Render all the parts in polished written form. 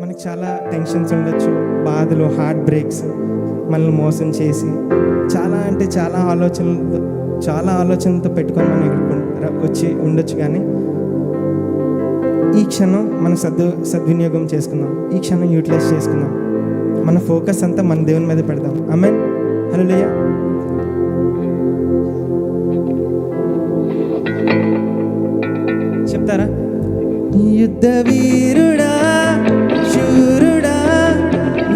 మనకి చాలా టెన్షన్స్ ఉండొచ్చు, బాధలు, హార్ట్ బ్రేక్స్, మనల్ని మోసం చేసి చాలా అంటే చాలా ఆలోచనలతో పెట్టుకొని మనం ఇక్కడ వచ్చి ఉండొచ్చు. కానీ ఈ క్షణం మనం సద్వినియోగం చేసుకుందాం, ఈ క్షణం యూటిలైజ్ చేసుకుందాం. మన ఫోకస్ అంతా మన దేవుని మీద పెడదాం. ఆమేన్. హల్లెలూయా. చెప్తారా? యుద్ధ వీరుడా, శూరుడా,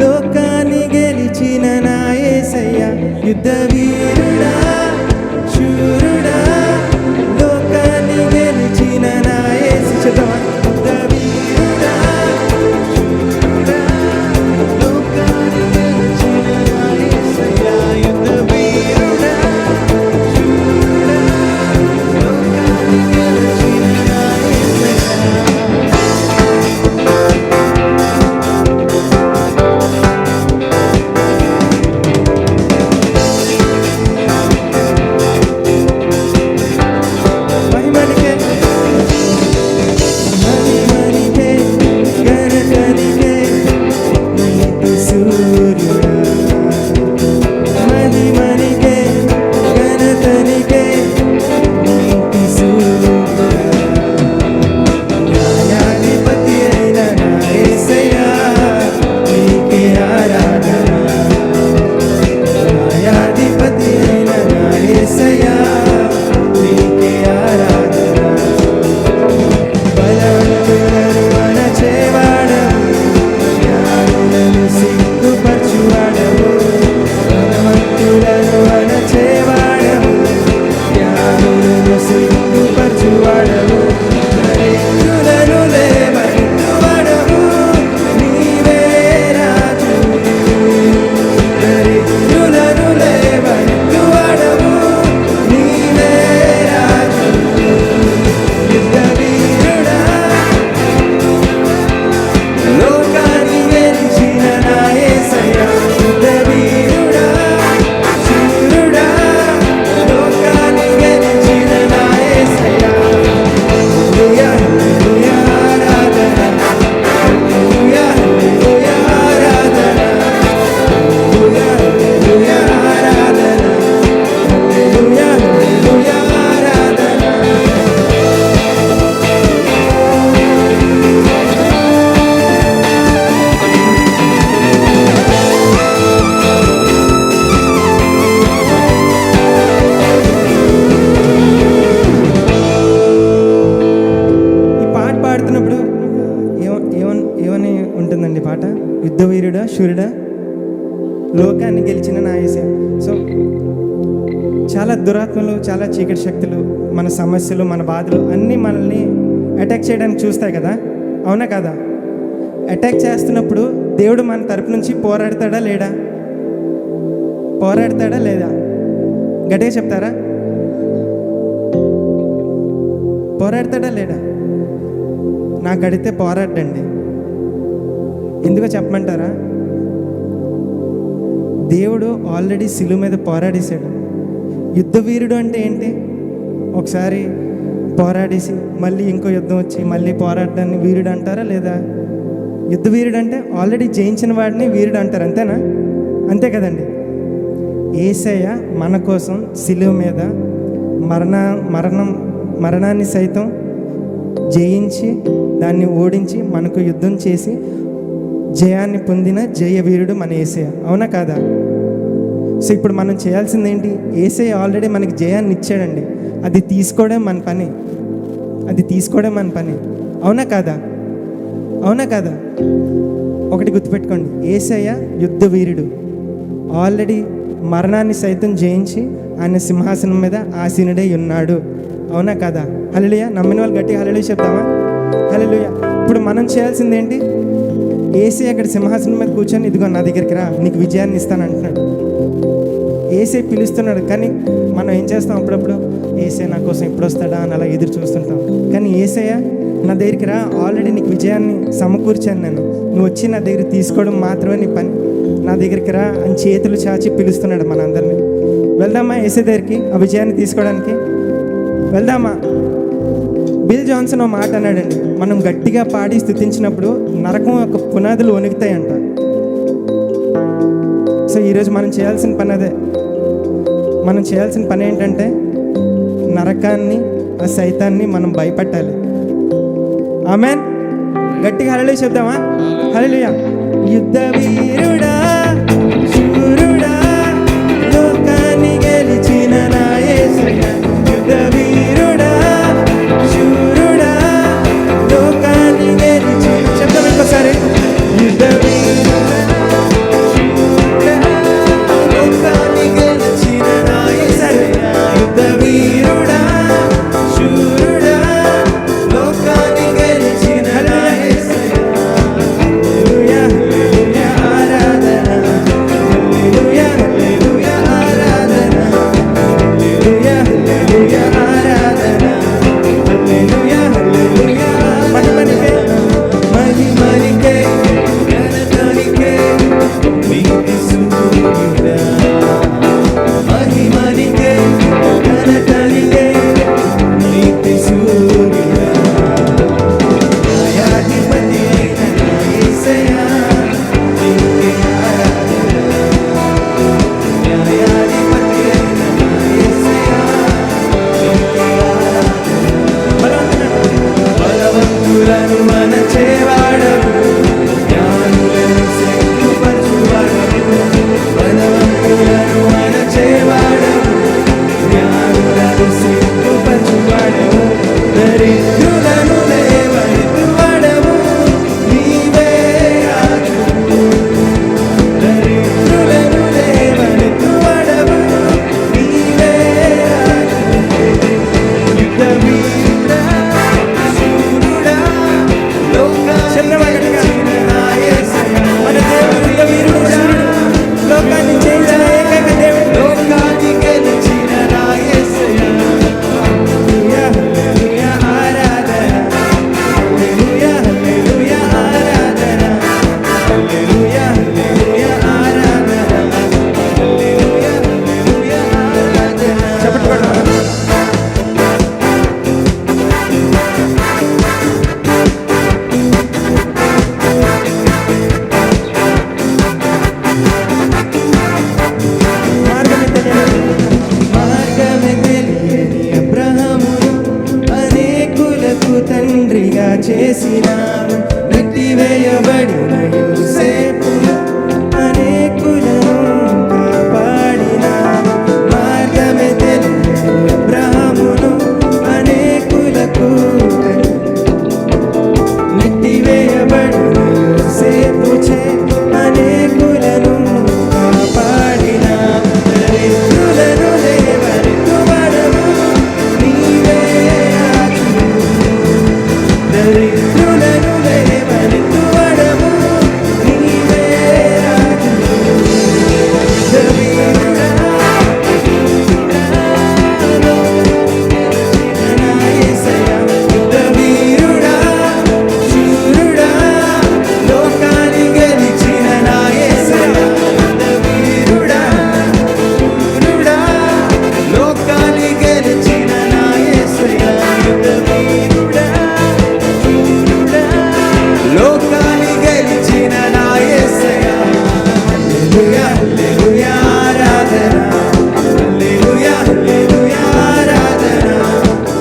లోకాన్ని గెలిచిన నా యేసయ్య. యుద్ధ వీరుడా, శూరుడా, లోకాన్ని గెలిచిన నా యేసు. చెప్తావా? యుద్ధ వీరుడా, శూరుడా, లోకాన్ని గెలిచిన నా యేసయ్య. యుద్ధ వీరుడా, శూరుడా, లోకాన్ని గెలిచిన నా యేసయ్య. యుద్ధవీరుడా, శూరుడా, లోకాన్ని గెలిచిన నా యేసయ్య. సో చాలా దురాత్మలు, చాలా చీకటి శక్తులు, మన సమస్యలు, మన బాధలు అన్నీ మనల్ని అటాక్ చేయడానికి చూస్తాయి కదా, అవునా కదా? అటాక్ చేస్తున్నప్పుడు దేవుడు మన తరపు నుంచి పోరాడతాడా లేదా? పోరాడతాడా లేదా? గట్టిగా చెప్తారా? పోరాడతాడా లేడా? నాకు అడిగితే పోరాడండి. ఎందుకో చెప్పమంటారా? దేవుడు ఆల్రెడీ శిలువ మీద పోరాడేశాడు. యుద్ధ వీరుడు అంటే ఏంటి? ఒకసారి పోరాడేసి మళ్ళీ ఇంకో యుద్ధం వచ్చి మళ్ళీ పోరాడడాన్ని వీరుడు అంటారా లేదా? యుద్ధ వీరుడు అంటే ఆల్రెడీ జయించిన వాడిని వీరుడు అంటారు, అంతేనా? అంతే కదండి. యేసయ్య మన కోసం శిలువ మీద మరణాన్ని సైతం జయించి దాన్ని ఓడించి మనకు యుద్ధం చేసి జయాన్ని పొందిన జయ వీరుడు మన యేసయ్య, అవునా కాదా? సో ఇప్పుడు మనం చేయాల్సింది ఏంటి? యేసయ్య ఆల్రెడీ మనకి జయాన్ని ఇచ్చాడండి. అది తీసుకోవడం మన పని, అవునా కాదా? అవునా కాదా? ఒకటి గుర్తుపెట్టుకోండి, యేసయ్య యుద్ధ వీరుడు, ఆల్రెడీ మరణాన్ని సైతం జయించి ఆయన సింహాసనం మీద ఆసీనుడై ఉన్నాడు, అవునా కాదా? హల్లెలూయా. నమ్మిన వాళ్ళు గట్టిగా హల్లెలూయా చెప్తామా? హల్లెలూయా. ఇప్పుడు మనం చేయాల్సింది ఏంటి? యేసయ్య అక్కడ సింహాసనం మీద కూర్చొని ఇదిగో నా దగ్గరికి రా, నీకు విజయాన్ని ఇస్తాను అంటున్నాడు. యేసయ్య పిలుస్తున్నాడు. కానీ మనం ఏం చేస్తాం? అప్పుడప్పుడు యేసయ్య నా కోసం ఎప్పుడు వస్తాడా అని అలా ఎదురు చూస్తుంటాం. కానీ యేసయ్య నా దగ్గరికి రా, ఆల్రెడీ నీకు విజయాన్ని సమకూర్చాను నేను, నువ్వు వచ్చి నా దగ్గర తీసుకోవడం మాత్రమే నీ పని, నా దగ్గరికి రా అని చేతులు చాచి పిలుస్తున్నాడు మన అందరినీ. వెళ్దామా యేసయ్య దగ్గరికి ఆ విజయాన్ని తీసుకోవడానికి? వెళ్దామా? బిల్ జాన్సన్ ఒక మాట అన్నాడండి, మనం గట్టిగా పాడి స్తుతించినప్పుడు నరకం యొక్క పునాదులు వణుకుతాయంట. సో ఈరోజు మనం చేయాల్సిన పని అదే. మనం చేయాల్సిన పని ఏంటంటే నరకాన్ని, ఆ సైతాన్ని మనం భయపెట్టాలి. ఆమేన్. గట్టిగా హల్లెలూయా చెప్దామా? హల్లెలూయా. యుద్ధ వీరుడా శూరుడా లోకాన్ని గెలిచిన నా యేసయ్య, యుద్ధ వీరుడా శూరుడా లోకాన్ని గెలిచిన. చెప్దాం ఇంకోసారి. యుద్ధ వీరుడా లోకాన్ని గెలిచిన నా యేసయ్య, యుద్ధ వీరుడా శూరుడా లోకాన్ని గెలిచిన నా యేసయ్య. హల్లెలూయా హల్లెలూయా ఆరాధన, హల్లెలూయా హల్లెలూయా ఆరాధన, హల్లెలూయా హల్లెలూయా ఆరాధన, హల్లెలూయా హల్లెలూయా మహిమనికే మహిమనికే ఘనతనికే నీతి సూర్యుడా, మహిమనికే ఘనతనికే నీతి సూర్యుడా, న్యాయాధిపతి అయిన నా యేసయ్యా నీకే ఆరాధన, న్యాయాధిపతి అయిన నా యేసయ్యా నీకే ఆరాధన. బలవంతులను అణచేవాడవు, జ్ఞానులను సిగ్గుపరచువాడవు, బలవంతులను అణచేవాడవు, జ్ఞానులను సిగ్గుపరచువాడవు, దరిద్రులను లేవనెత్తువాడవు, నీవే రాజు, దరిద్రులను లేవనెత్తువాడవు, నీవే రాజు. యుద్ధ వీరుడా శూరుడా లోకాన్ని గెలిచిన నా యేసయ్య, మన దేవుడు యుద్ధ వీరుడు శూరుడు, లోకాన్ని జయించిన ఏకైక దేవుడు, లోకాన్ని గెలిచిన నా యేసయ్య. హల్లెలూయా హల్లెలూయా ఆరాధన, హల్లెలూయా హల్లెలూయా ఆరాధన, హల్లెలూయా హల్లెలూయా ఆరాధన, హల్లెలూయా హల్లెలూయా ఆరాధన. చప్పట్లు కొడదామా? మార్గమే తెలియని అబ్రహామును అనేకులకు తండ్రిగా చేసినావు, నెట్టివేయబడిన యోసేపును అనేకులను కాపాడినావు. మార్గమే తెలియని అబ్రహామును అనేకులకు నెట్టివేయబడిన యోసేపుచే అనేకులను కాపాడినావు. దరిద్రులను లేవనెత్తువాడవు, నీవే రాజు, దరిద్రులను లేవనెత్తువాడవు, నీవే రాజు. యుద్ధ వీరుడా నా యేసయ్య, యుద్ధ వీరుడా శూరుడా లోకాన్ని గెలిచిన నా యేసయ్య, యుద్ధ వీరుడా శూరుడా లోకాన్ని గెలిచిన నా యేసయ్య, యుద్ధ వీరుడా శూరుడా లోకాన్ని గెలిచిన నా యేసయ్య. హల్లెలూయా హల్లెలూయా ఆరాధన, హల్లెలూయా హల్లెలూయా ఆరాధన,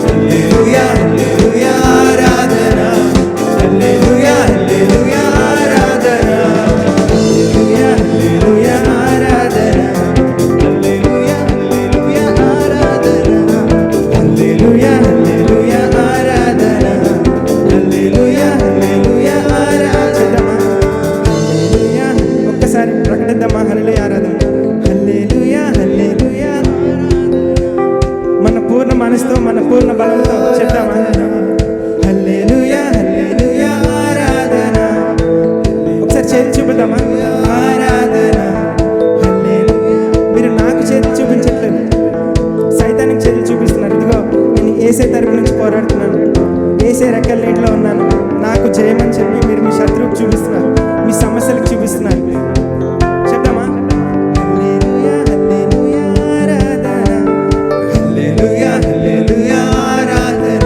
హల్లెలూయా హల్లెలూయా ఆరాధన, హల్లెలూయా హల్లెలూయా ఆరాధన, హల్లెలూయా హల్లెలూయా ఆరాధన, హల్లెలూయా హల్లెలూయా ఆరాధన, హల్లెలూయా హల్లెలూయా ఆరాధన, హల్లెలూయా హల్లెలూయా ఆరాధన. హల్లెలూయా. ఒక్కసారి ప్రకటిద్దామా? హల్లెలూయా ఆరాధన, హల్లెలూయా హల్లెలూయా ఆరాధన. మన పూర్ణ మనసుతో మన పూర్ణ బలంతో చెప్తామా? హల్లెలూయా హల్లెలూయా ఆరాధన. ఒకసారి చేతి చూపిద్దామా? ఆరాధన హల్లెలూయా. మీరు నాకు చేతి చూపించట్లేదు, సైతానికి చేతి చూపిస్తున్నారు. ఇదిగో నేను ఏసే తరపు నుంచి పోరాడుతున్నాను, ఏసే రెక్కల నీటిలో ఉన్నాను, నాకు జయమని చెప్పి మీరు మీ శత్రువుకు చూపిస్తున్నారు, మీ సమస్యలకు చూపిస్తున్నారు. చెప్తామా? హల్లెలూయా హల్లెలూయా ఆరాధన, హల్లెలూయా హల్లెలూయా ఆరాధన,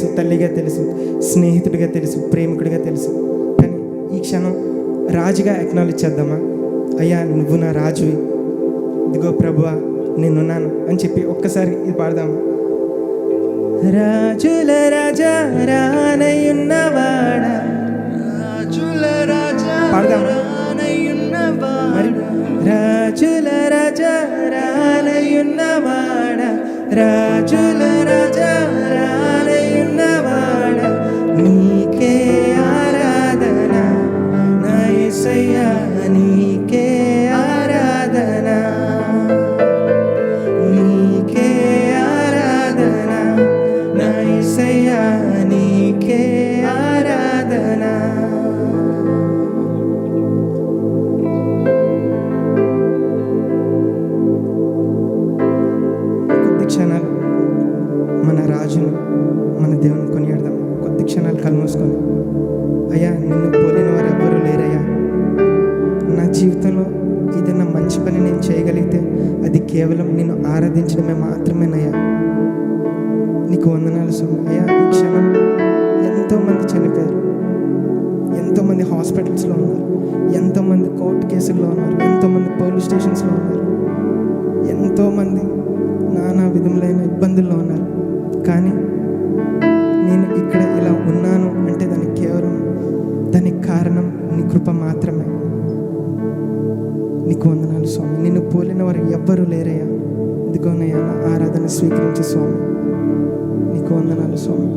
తెలుసు, తల్లిగా తెలుసు, స్నేహితుడిగా తెలుసు, ప్రేమికుడిగా తెలుసు. కానీ ఈ క్షణం రాజుగా అక్నాలెడ్జ్ చేద్దామా? అయ్యా నువ్వు నా రాజువి, ఇదిగో ప్రభువా నేనున్నాను అని చెప్పి ఒక్కసారి ఇది పాడదాము. రాజుల రాజా రానయున్నవాడా, రాజుల రాజా రానయున్నవాడా, మరి రాజుల రాజా రానయున్నవాడా, రాజుల రాజా రానయున్నవాడా, నీకే ఆరాధన నా యేసయ్యా, నీకే ఆరాధన, నీకే ఆరాధన నా యేసయ్యా, నీకే ఆరాధన. కొద్ది క్షణాలు మన రాజును, మన దేవుని కొనియాడదాం. కొద్ది క్షణాలు కళ్ళు మూసుకొని, అయ్యా నిన్ను పోలిన వారు ఎవ్వరూ లేరయ్యా. నా జీవితంలో ఏదైనా మంచి పని నేను చేయగలిగితే అది కేవలం నిన్ను ఆరాధించడమే మాత్రమేనయ్యా. నీకు వందనాలు స్వామి. అయ్యా ఈ క్షణం ఎంతోమంది చనిపోయారు, ఎంతోమంది హాస్పిటల్స్లో ఉన్నారు, ఎంతోమంది కోర్టు కేసుల్లో ఉన్నారు, ఎంతోమంది పోలీస్ స్టేషన్స్లో ఉన్నారు, ఎంతోమంది నానా విధములైన ఇబ్బందుల్లో ఉన్నారు. కానీ నేను ఇక్కడ ఇలా ఉన్నాను అంటే దానికి కారణం నీ కృప మాత్రమే. నీకు వందనాలు స్వామి. నిన్ను పోలిన వారు ఎవ్వరూ లేరయ్యా. ఇదిగోనయ్యా నా ఆరాధన స్వీకరించే స్వామి. నీకు వందనాలు స్వామి.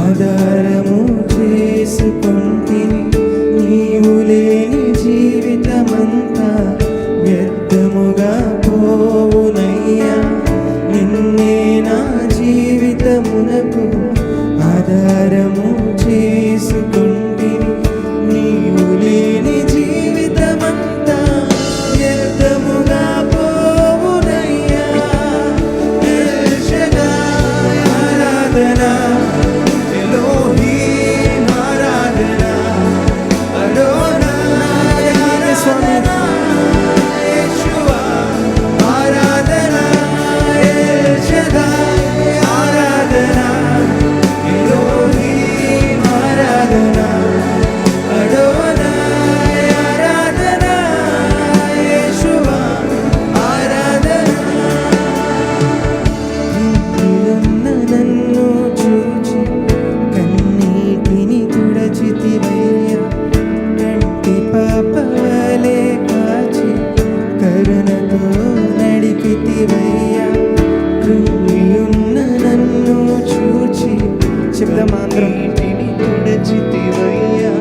ఆధారము చేసుకొంటిని, నీవు లేని జీవితమంతా వ్యర్థముగా పోవునయ్యా. నిన్నే నా జీవితమునకు ఆధారము చేసుకొంటిని, నీవు లేని జీవితమంతా వ్యర్థముగా పోవునయ్యా. ఎల్ షదాయ్ ఆరాధన, ఎలోహీం ఆరాధన, అడోనాయ్ ఆరాధన, యేషువా ఆరాధన, ఎల్ షదాయ్ ఆరాధన, ఎలోహీం ఆరాధన, అడోనాయ్ ఆరాధన, యేషువా ఆరాధన. ఇంటియున్న నన్ను చూచి కన్నీటిని తుడచితివయ్యా. కంటి పాపవలే కాచి కరుణతో నడిపితివయ్యా. కృంగియున్న నన్ను చూచి చెప్దామా అందరం? ఇంటిని తుడచితివయ్యా.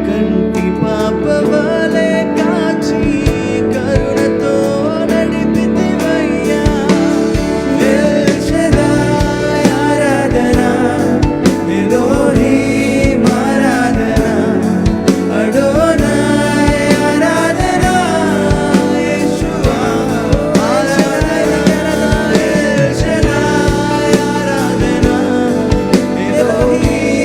కంటి పాపవలే కాచి కరుణతో నడిపితివయ్యా. ఎల్ షదాయ్ ఆరాధన, ఎలోహీం ఆరాధన, అడోనాయ్ ఆరాధన, యేషువా ఆరాధన, ఎల్ షదాయ్ ఆరాధన, ఎలోహీం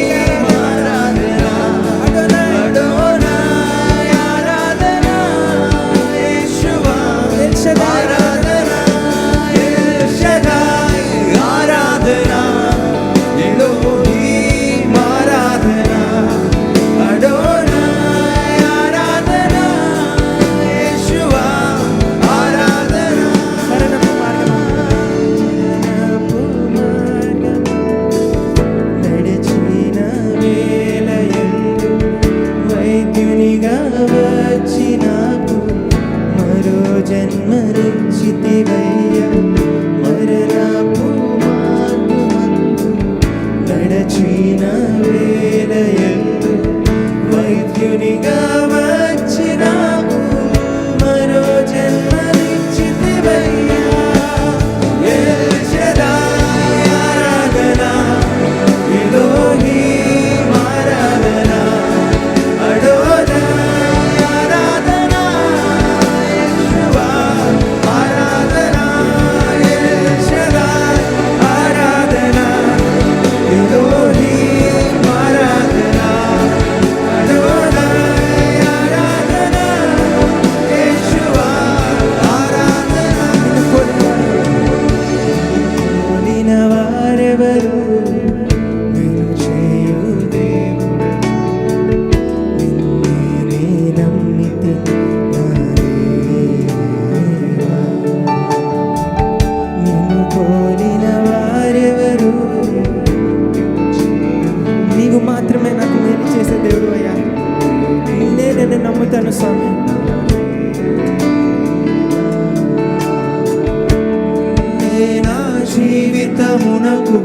నా జీవితమునకు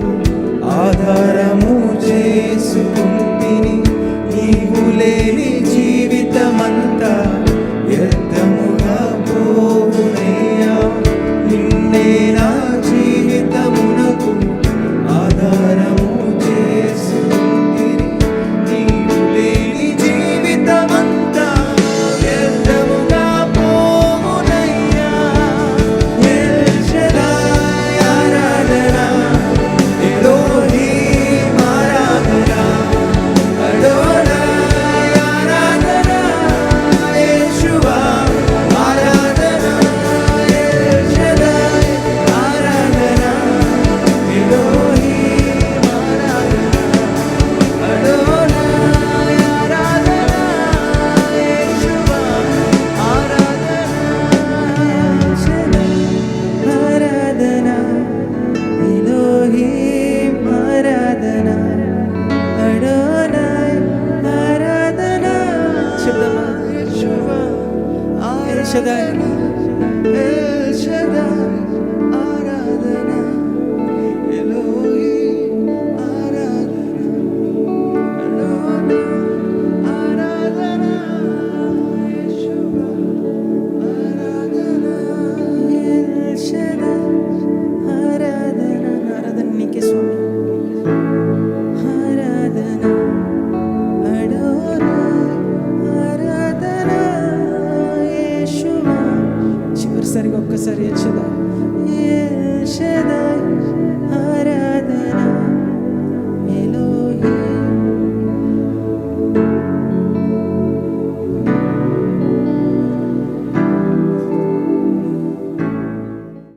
ఆధారము చేసుకుంటిని. నీవు లేని జీవితమంతా వ్యర్థముగా పోవునయ్యా. నిన్నే నా